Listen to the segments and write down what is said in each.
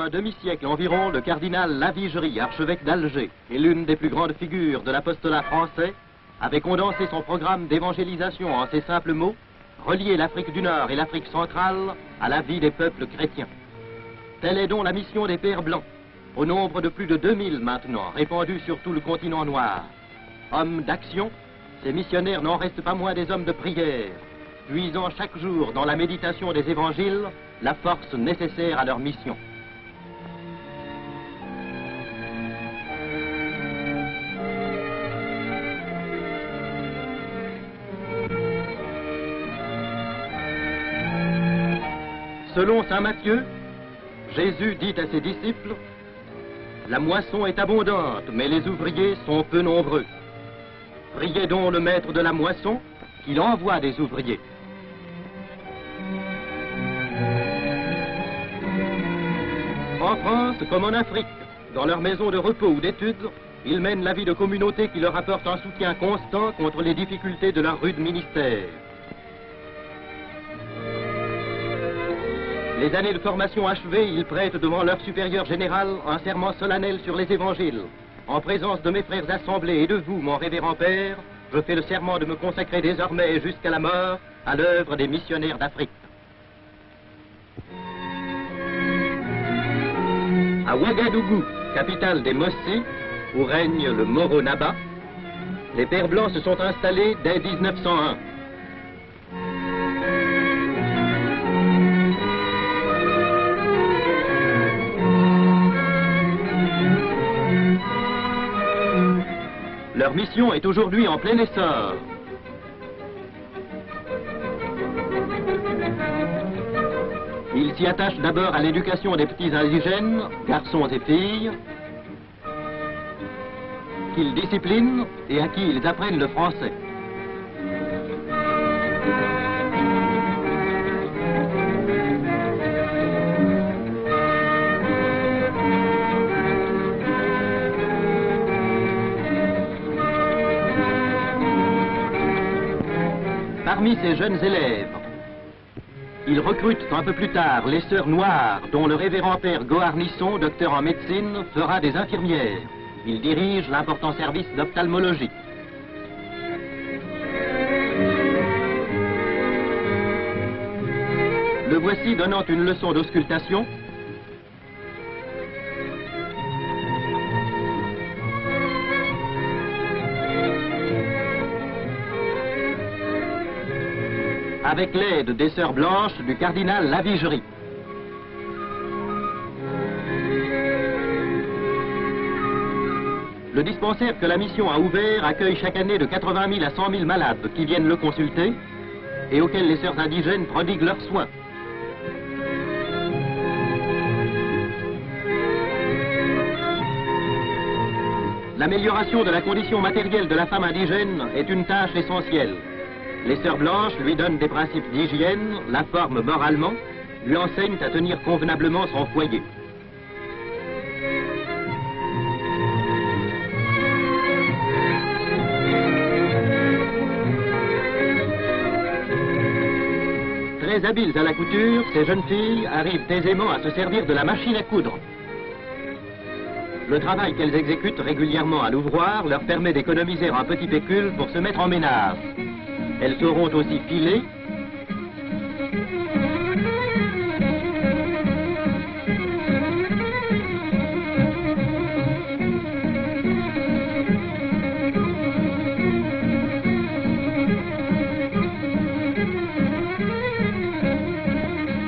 un demi-siècle environ, le cardinal Lavigerie, archevêque d'Alger, et l'une des plus grandes figures de l'apostolat français, avait condensé son programme d'évangélisation en ces simples mots: relier l'Afrique du Nord et l'Afrique centrale à la vie des peuples chrétiens. Telle est donc la mission des Pères Blancs, au nombre de plus de 2000 maintenant, répandus sur tout le continent noir. Hommes d'action, ces missionnaires n'en restent pas moins des hommes de prière, puisant chaque jour dans la méditation des évangiles la force nécessaire à leur mission. Selon saint Matthieu, Jésus dit à ses disciples: la moisson est abondante, mais les ouvriers sont peu nombreux. Priez donc le maître de la moisson qu'il envoie des ouvriers. En France, comme en Afrique, dans leurs maisons de repos ou d'études, ils mènent la vie de communauté qui leur apporte un soutien constant contre les difficultés de leur rude ministère. Les années de formation achevées, ils prêtent devant leur supérieur général un serment solennel sur les évangiles. En présence de mes frères assemblés et de vous, mon révérend père, je fais le serment de me consacrer désormais et jusqu'à la mort à l'œuvre des missionnaires d'Afrique. À Ouagadougou, capitale des Mossi, où règne le Moro Naba, les Pères Blancs se sont installés dès 1901. Leur mission est aujourd'hui en plein essor. Ils s'y attachent d'abord à l'éducation des petits indigènes, garçons et filles, qu'ils disciplinent et à qui ils apprennent le français. Parmi ces jeunes élèves, ils recrutent un peu plus tard les sœurs noires, dont le révérend père Goarnisson, docteur en médecine, fera des infirmières. Il dirige l'important service d'ophtalmologie. Le voici donnant une leçon d'auscultation. Avec l'aide des sœurs blanches du cardinal Lavigerie. Le dispensaire que la mission a ouvert accueille chaque année de 80 000 à 100 000 malades qui viennent le consulter et auxquels les sœurs indigènes prodiguent leurs soins. L'amélioration de la condition matérielle de la femme indigène est une tâche essentielle. Les sœurs blanches lui donnent des principes d'hygiène, la forment moralement, lui enseignent à tenir convenablement son foyer. Très habiles à la couture, ces jeunes filles arrivent aisément à se servir de la machine à coudre. Le travail qu'elles exécutent régulièrement à l'ouvroir leur permet d'économiser un petit pécule pour se mettre en ménage. Elles sauront aussi filer,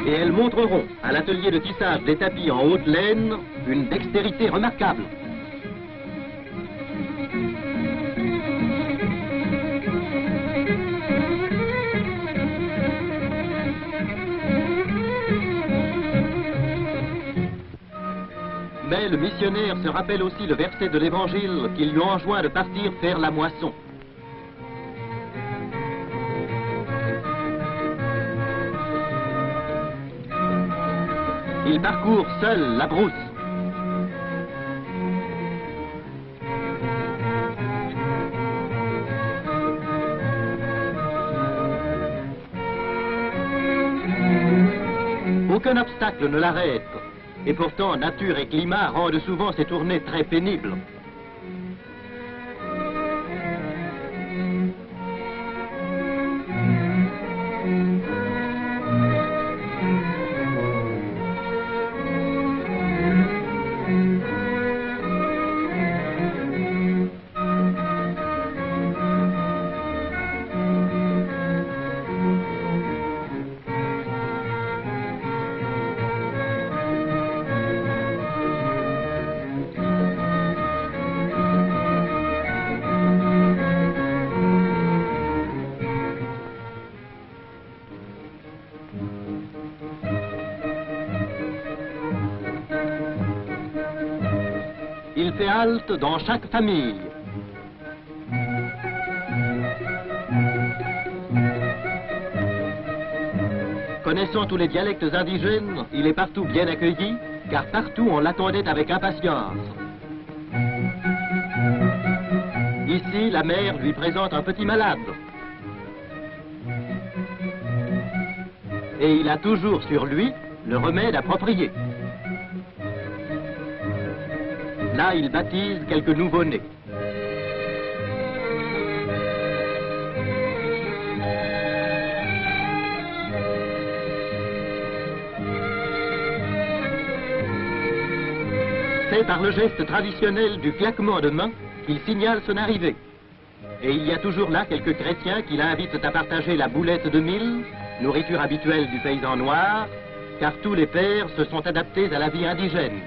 et elles montreront à l'atelier de tissage des tapis en haute laine une dextérité remarquable. Mais le missionnaire se rappelle aussi le verset de l'Évangile qui lui enjoint de partir faire la moisson. Il parcourt seul la brousse. Aucun obstacle ne l'arrête. Et pourtant, nature et climat rendent souvent ces tournées très pénibles. Il fait halte dans chaque famille. Connaissant tous les dialectes indigènes, il est partout bien accueilli, car partout on l'attendait avec impatience. Ici, la mère lui présente un petit malade. Et il a toujours sur lui le remède approprié. Là, il baptise quelques nouveau-nés. C'est par le geste traditionnel du claquement de main qu'il signale son arrivée. Et il y a toujours là quelques chrétiens qui l'invitent à partager la boulette de mil, nourriture habituelle du paysan noir, car tous les pères se sont adaptés à la vie indigène.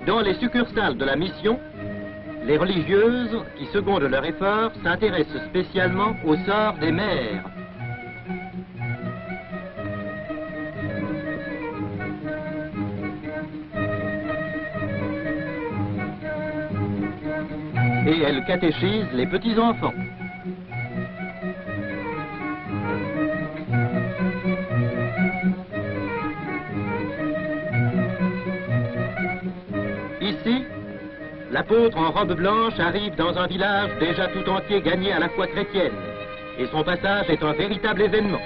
Dans les succursales de la mission, les religieuses, qui secondent leur effort, s'intéressent spécialement au sort des mères. Et elles catéchisent les petits-enfants. Ici, l'apôtre en robe blanche arrive dans un village déjà tout entier gagné à la foi chrétienne, et son passage est un véritable événement.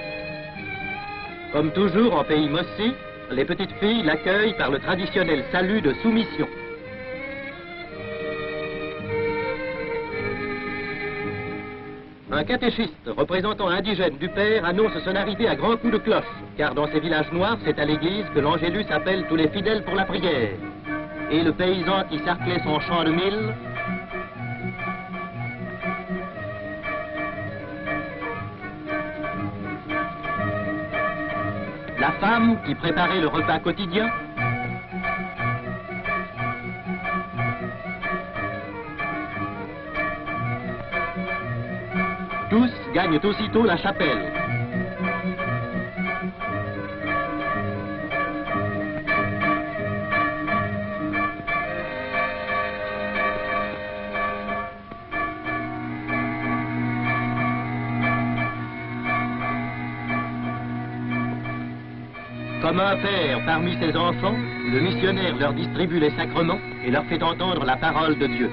Comme toujours en pays mossi, les petites filles l'accueillent par le traditionnel salut de soumission. Un catéchiste représentant indigène du père annonce son arrivée à grands coups de cloche, car dans ces villages noirs, c'est à l'église que l'Angélus appelle tous les fidèles pour la prière. Et le paysan qui sarclait son champ de mil la femme qui préparait le repas quotidien, tous gagnent aussitôt la chapelle. Comme un père parmi ses enfants, le missionnaire leur distribue les sacrements et leur fait entendre la parole de Dieu.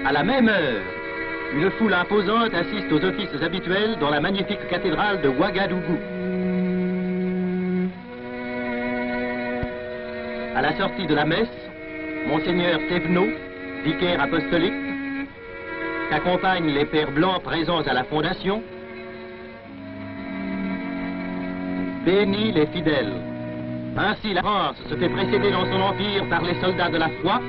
À la même heure, une foule imposante assiste aux offices habituels dans la magnifique cathédrale de Ouagadougou. À la sortie de la messe, Monseigneur Thévenot, vicaire apostolique, accompagne les pères blancs présents à la fondation, bénit les fidèles. Ainsi la France se fait précéder dans son empire par les soldats de la foi,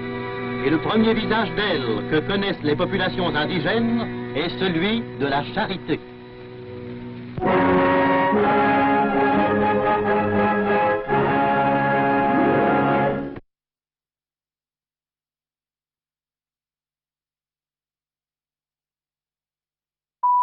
et le premier visage d'elle que connaissent les populations indigènes est celui de la charité.